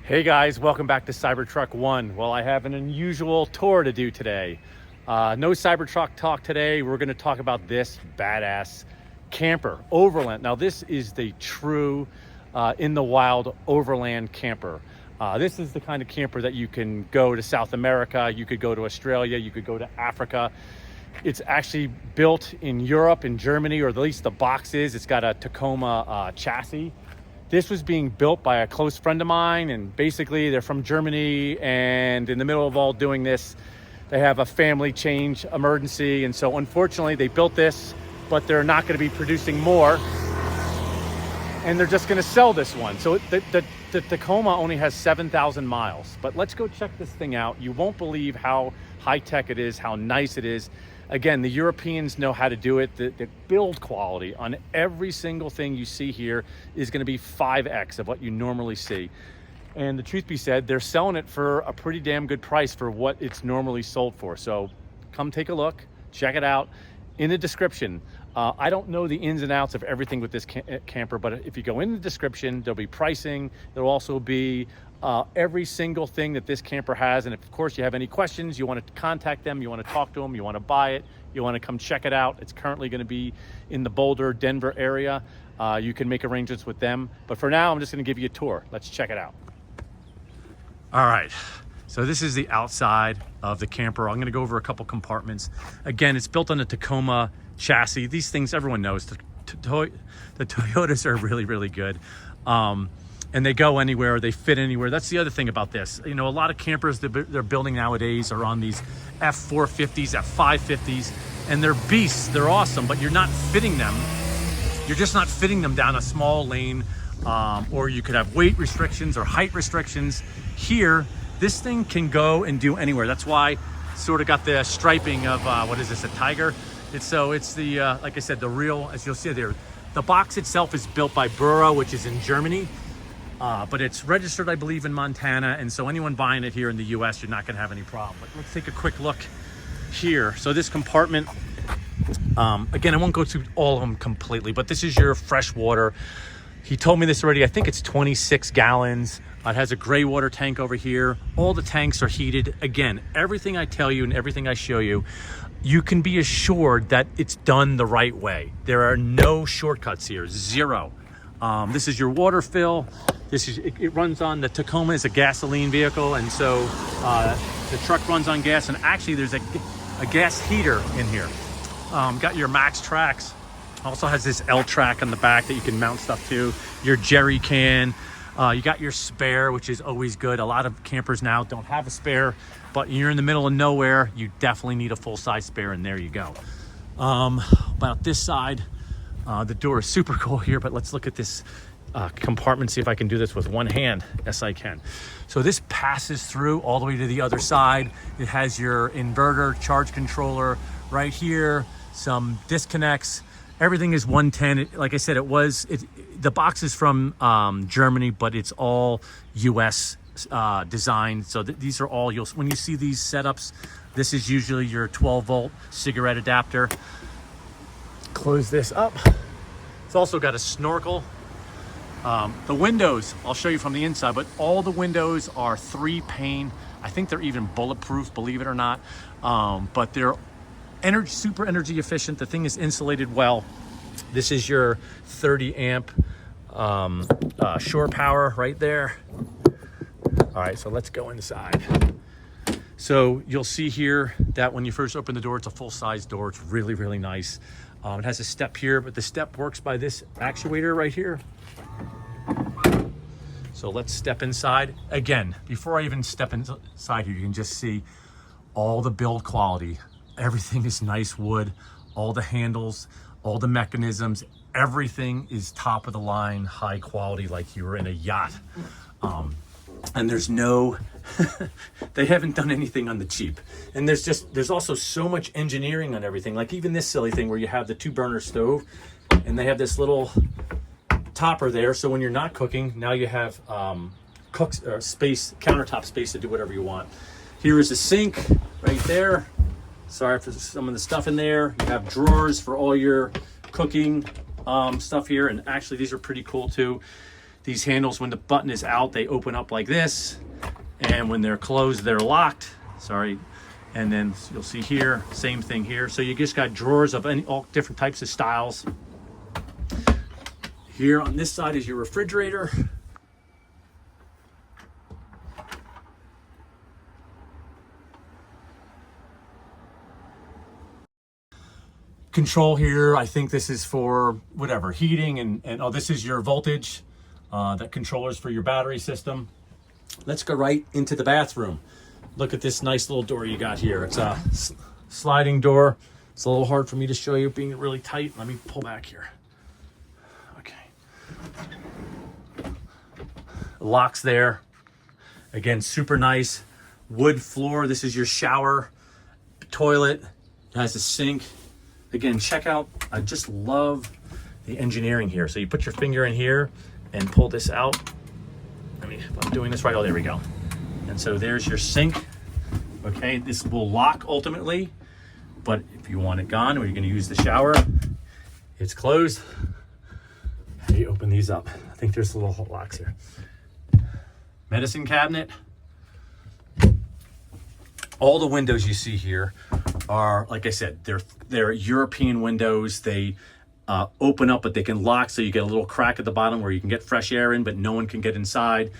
Hey guys, welcome back to Cybertruck One. Well, I have an unusual tour to do today. No Cybertruck talk today. We're going to talk about this badass camper, Overland. Now, this is the true in the wild Overland camper. This is the kind of camper that you can go to South America, you could go to Australia, you could go to Africa. It's actually built in Europe, in Germany, or at least the box is. It's got a Tacoma chassis. This was being built by a close friend of mine, and basically they're from Germany, and in the middle of all doing this, they have a family change emergency, and so unfortunately they built this, but they're not going to be producing more, and they're just going to sell this one. So the Tacoma only has 7,000 miles, but let's go check this thing out. You won't believe how high-tech it is, how nice it is. Again, the Europeans know how to do it. The build quality on every single thing you see here is going to be 5x of what you normally see. And the truth be said, they're selling it for a pretty damn good price for what it's normally sold for. So come take a look, check it out. In the description, I don't know the ins and outs of everything with this camper, but if you go in the description, there'll be pricing. There'll also be every single thing that this camper has. And if, of course, you have any questions, you want to contact them, you want to talk to them, you want to buy it, you want to come check it out. It's currently going to be in the Boulder, Denver area. You can make arrangements with them. But for now, I'm just going to give you a tour. Let's check it out. All right. So this is the outside of the camper. I'm going to go over a couple compartments. Again, it's built on a Tacoma chassis. These things everyone knows. The Toyotas are really, really good. And they go anywhere, they fit anywhere. That's the other thing about this. You know, a lot of campers that they're building nowadays are on these F450s, F550s, and they're beasts, they're awesome, but you're not fitting them. You're just not fitting them down a small lane, or you could have weight restrictions or height restrictions. Here, this thing can go and do anywhere. That's why sort of got the striping of, what is this, a tiger? It's the, like I said, the real, as you'll see there, the box itself is built by Burra, which is in Germany. But it's registered, I believe, in Montana, and so anyone buying it here in the US, you're not going to have any problem. But let's take a quick look here. So this compartment, again, I won't go through all of them completely, but this is your fresh water. He told me this already. I think it's 26 gallons. It has a gray water tank over here. All the tanks are heated. Again, everything I tell you and everything I show you, you can be assured that it's done the right way. There are no shortcuts here, zero. This is your water fill. It runs on, the Tacoma is a gasoline vehicle, and so the truck runs on gas, and actually there's a gas heater in here. Got your max tracks. Also has this L track on the back that you can mount stuff to. Your jerry can. You got your spare, which is always good. A lot of campers now don't have a spare, but you're in the middle of nowhere, you definitely need a full-size spare, and there you go. About this side, the door is super cool here, but let's look at this compartment, see if I can do this with one hand. Yes, I can. So this passes through all the way to the other side. It has your inverter, charge controller right here, some disconnects. Everything is 110. Like I said, the box is from Germany, but it's all US designed. So these are all, when you see these setups, this is usually your 12-volt cigarette adapter. Close this up. It's also got a snorkel. The windows, I'll show you from the inside, but all the windows are 3-pane. I think they're even bulletproof, believe it or not. But they're super energy efficient. The thing is insulated well. This is your 30 amp shore power right there. All right, so let's go inside. So you'll see here that when you first open the door, it's a full-size door. It's really, really nice. It has a step here, but the step works by this actuator right here. So let's step inside. Again, before I even step inside here, you can just see all the build quality. Everything is nice wood, all the handles, all the mechanisms, everything is top of the line, high quality, like you were in a yacht. And there's no, they haven't done anything on the cheap. And there's also so much engineering on everything. Like even this silly thing where you have the 2-burner stove and they have this little topper there. So when you're not cooking, now you have countertop space to do whatever you want. Here is the sink right there. Sorry for some of the stuff in there. You have drawers for all your cooking stuff here. And actually these are pretty cool too. These handles, when the button is out, they open up like this. And when they're closed, they're locked. Sorry. And then you'll see here, same thing here. So you just got drawers of all different types of styles. Here on this side is your refrigerator. Control here, I think this is for whatever, heating and oh, this is your voltage. That controller's for your battery system. Let's go right into the bathroom. Look at this nice little door you got here. It's a sliding door. It's a little hard for me to show you being really tight. Let me pull back here. Okay. Locks there. Again, super nice. Wood floor. This is your shower. Toilet. It has a sink. Again, check out, I just love the engineering here. So you put your finger in here and pull this out. I mean, if I'm doing this right, oh, there we go. And so there's your sink. Okay, this will lock ultimately, but if you want it gone or you're gonna use the shower, it's closed. How do you open these up? I think there's little locks here. Medicine cabinet. All the windows you see here are, like I said, they're European windows. They open up, but they can lock, so you get a little crack at the bottom where you can get fresh air in, but no one can get inside.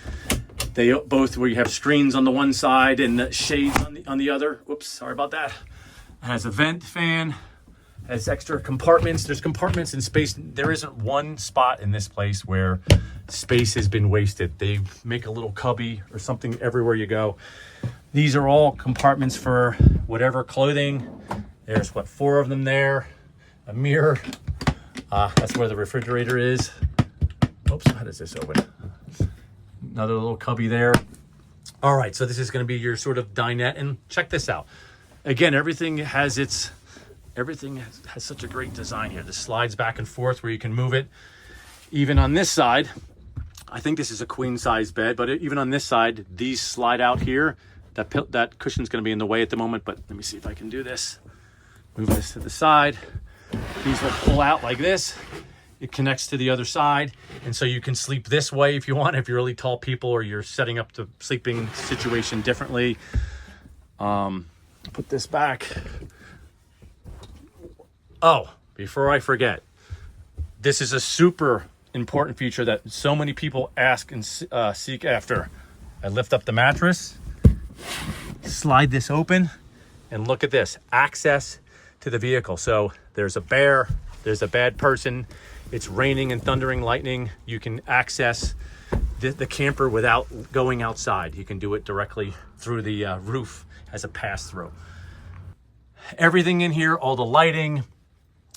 They both, where you have screens on the one side and the shades on the other. Whoops, sorry about that. It has a vent fan, has extra compartments. There's compartments in space. There isn't one spot in this place where space has been wasted. They make a little cubby or something everywhere you go. These are all compartments for whatever clothing. There's what, 4 of them there. A mirror. That's where the refrigerator is. Oops, how does this open? Another little cubby there. All right, so this is gonna be your sort of dinette, and check this out. Again, everything has such a great design here. This slides back and forth where you can move it. Even on this side, I think this is a queen size bed, but even on this side, these slide out here. That cushion's gonna be in the way at the moment, but let me see if I can do this. Move this to the side. These will pull out like this. It connects to the other side. And so you can sleep this way if you want, if you're really tall people or you're setting up the sleeping situation differently. Put this back. Oh, before I forget, this is a super important feature that so many people ask and seek after. I lift up the mattress, slide this open, and look at this, access to the vehicle. So there's a bear, there's a bad person, it's raining and thundering lightning. You can access the camper without going outside. You can do it directly through the roof as a pass-through. Everything in here, all the lighting,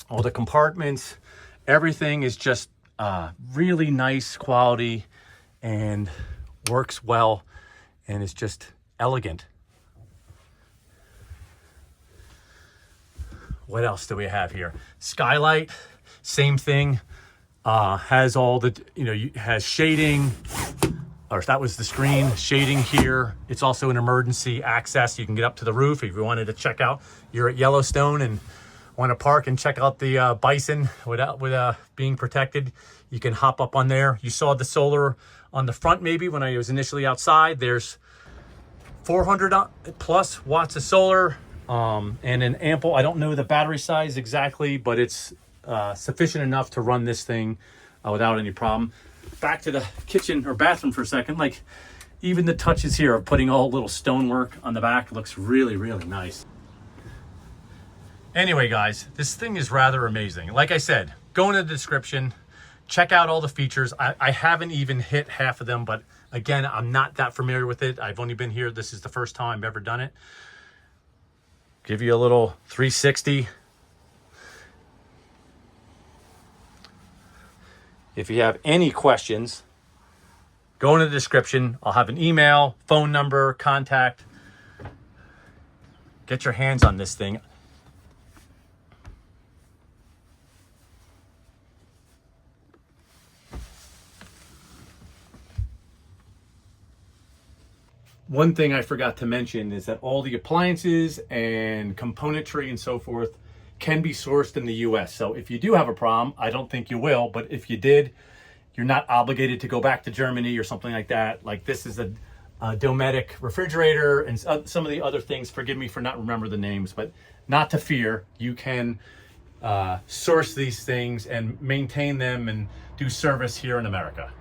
all the compartments, everything is just really nice quality and works well, and it's just elegant. What else do we have here? Skylight, same thing. Has all the, has shading, or that was the screen, shading here. It's also an emergency access. You can get up to the roof if you wanted to check out. You're at Yellowstone and want to park and check out the bison without being protected. You can hop up on there. You saw the solar on the front maybe when I was initially outside. There's 400 plus watts of solar. And an ample, I don't know the battery size exactly, but it's sufficient enough to run this thing without any problem. Back to the kitchen or bathroom for a second. Like, even the touches here of putting all little stonework on the back looks really, really nice. Anyway, guys, this thing is rather amazing. Like I said, go in the description, check out all the features. I haven't even hit half of them, but again, I'm not that familiar with it. I've only been here. This is the first time I've ever done it. Give you a little 360. If you have any questions, go in the description. I'll have an email, phone number, contact. Get your hands on this thing. One thing I forgot to mention is that all the appliances and componentry and so forth can be sourced in the US. So if you do have a problem, I don't think you will, but if you did, You're not obligated to go back to Germany or something like that. Like this is a Dometic refrigerator and some of the other things. Forgive me for not remember the names, but not to fear. You can source these things and maintain them and do service here in America.